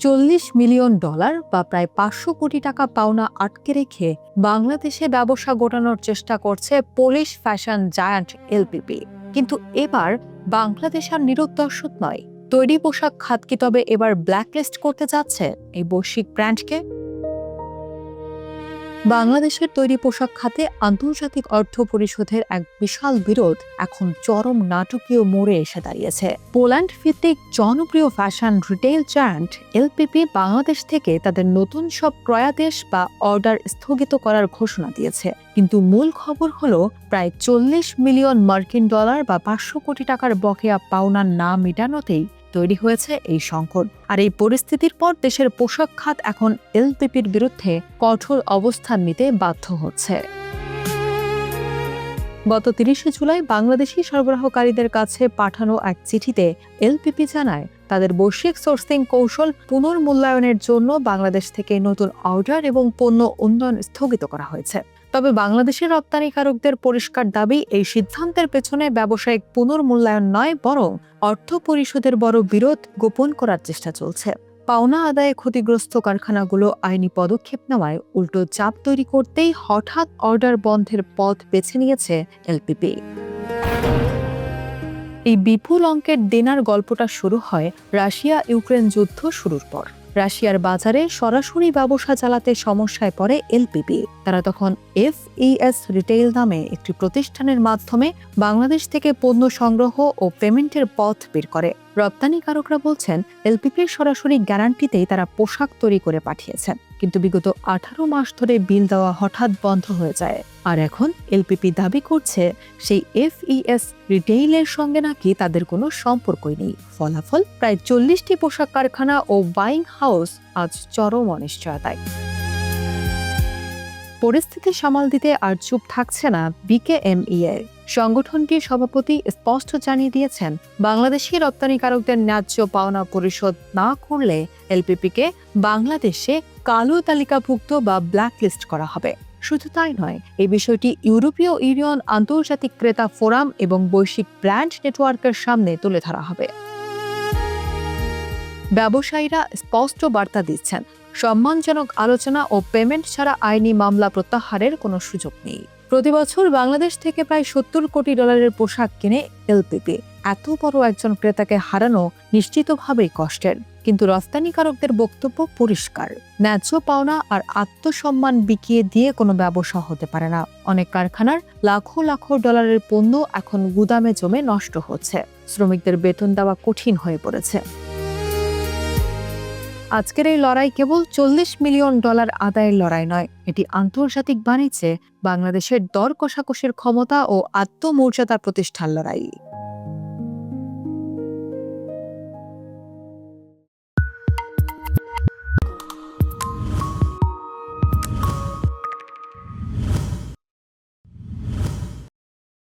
$40 million বা প্রায় 500 কোটি টাকা পাওনা আটকে রেখে বাংলাদেশে ব্যবসা গোটানোর চেষ্টা করছে পোলিশ ফ্যাশন জায়ান্ট এলপিপি। কিন্তু এবার বাংলাদেশ আর নিরুদ্দর্শক নয়। তৈরি পোশাক খাত কি তবে এবার ব্ল্যাকলিস্ট করতে যাচ্ছে এই বৈশ্বিক ব্র্যান্ডকে? বাংলাদেশের তৈরি পোশাক খাতে আন্তর্জাতিক অর্থ পরিষদের এক বিশাল বিরোধ এখন চরম নাটকীয় মোড়ে এসে দাঁড়িয়েছে। পোল্যান্ড ভিত্তিক জনপ্রিয় fashion retail giant LPP Bangladesh থেকে তাদের নতুন সব ক্রয়াদেশ বা অর্ডার স্থগিত করার ঘোষণা দিয়েছে। কিন্তু মূল খবর হলো প্রায় $40 মিলিয়ন বা 500 কোটি টাকার বকেয়া পাওনা না মেটানোতেই তৈরি হয়েছে এই সংকট। আর এই পরিস্থিতির পর দেশের পোশাক খাত এখন এলপিপির বিরুদ্ধে কঠোর অবস্থান নিতে বাধ্য হচ্ছে। গত 30 জুলাই বাংলাদেশি সরবরাহকারীদের কাছে পাঠানো এক চিঠিতে এলপিপি জানায় তাদের বৈশ্বিক সোর্সিং কৌশল পুনর্মূল্যায়নের জন্য বাংলাদেশ থেকে নতুন অর্ডার এবং পণ্য উন্নয়ন স্থগিত করা হয়েছে। তবে বাংলাদেশের রপ্তানিকারকদের পরিষ্কার দাবি, এই সিদ্ধান্তের পেছনে ব্যবসায়িক পুনর্মূল্যায়ন নয়, বরং অর্থ পরিষদের বড় বিরোধ গোপন করার চেষ্টা চলছে। পাওনা আদায়ে ক্ষতিগ্রস্ত কারখানাগুলো আইনি পদক্ষেপ নেওয়ায় উল্টো চাপ তৈরি করতেই হঠাৎ অর্ডার বন্ধের পথ বেছে নিয়েছে এলপিপি। এই বিপুল অঙ্কের দেনার গল্পটা শুরু হয় রাশিয়া ইউক্রেন যুদ্ধ শুরুর পর। রাশিয়ার বাজারে সরাসরি ব্যবসা চালাতে সমস্যায় পড়ে এলপিপি। তারা তখন FES রিটেইল নামে একটি প্রতিষ্ঠানের মাধ্যমে বাংলাদেশ থেকে পণ্য সংগ্রহ ও পেমেন্টের পথ বের করে। রপ্তানিকারকরা বলছেন এলপিপির সরাসরি গ্যারান্টিতেই তারা পোশাক তৈরি করে পাঠিয়েছেন, কিন্তু বিগত 18 মাস ধরে বিল দেওয়া হঠাৎ বন্ধ হয়ে যায়। আর এখন এলপিপি দাবি করছে সেই FES রিটেইলের সঙ্গে নাকি তাদের কোনো সম্পর্কই নেই। ফলাফল, প্রায় 40টি পোশাক কারখানা ও বাইং হাউস আজ চরম অনিশ্চয়তায়। পরিস্থিতি সামাল দিতে আর চুপ থাকছে না BKMEA। সংগঠনটির সভাপতি স্পষ্ট জানিয়ে দিয়েছেন, বাংলাদেশি রপ্তানিকারকদের ন্যায্য পাওনা পরিশোধ না করলে এলপিপিকে বাংলাদেশে কালো তালিকাভুক্ত বা ব্ল্যাকলিস্ট করা হবে। শুধু তাই নয়, এই বিষয়টি ইউরোপীয় ইউনিয়ন, আন্তর্জাতিক ক্রেতা ফোরাম এবং বৈশ্বিক ব্র্যান্ড নেটওয়ার্কের সামনে তুলে ধরা হবে। ব্যবসায়ীরা স্পষ্ট বার্তা দিচ্ছেন, সম্মানজনক আলোচনা ও পেমেন্ট ছাড়া আইনি মামলা প্রত্যাহারের কোনো সুযোগ নেই। প্রতি বছর বাংলাদেশ থেকে প্রায় $70 কোটি পোশাক কিনে এলপিপি। এত বড় একজন ক্রেতাকে হারানো নিশ্চিতভাবেই কষ্টের, কিন্তু রপ্তানিকারকদের বক্তব্য পরিষ্কার, ন্যায্য পাওনা আর আত্মসম্মান বিকিয়ে দিয়ে কোনো ব্যবসা হতে পারে না। অনেক কারখানার লাখো লাখো ডলারের পণ্য এখন গুদামে জমে নষ্ট হচ্ছে, শ্রমিকদের বেতন দেওয়া কঠিন হয়ে পড়েছে। আজকের এই লড়াই কেবল $40 মিলিয়ন আদায়ের লড়াই নয়, এটি আন্তর্জাতিক বাণিজ্যে বাংলাদেশের দর কষাকষির ক্ষমতা ও আত্মমর্যাদা প্রতিষ্ঠার লড়াই।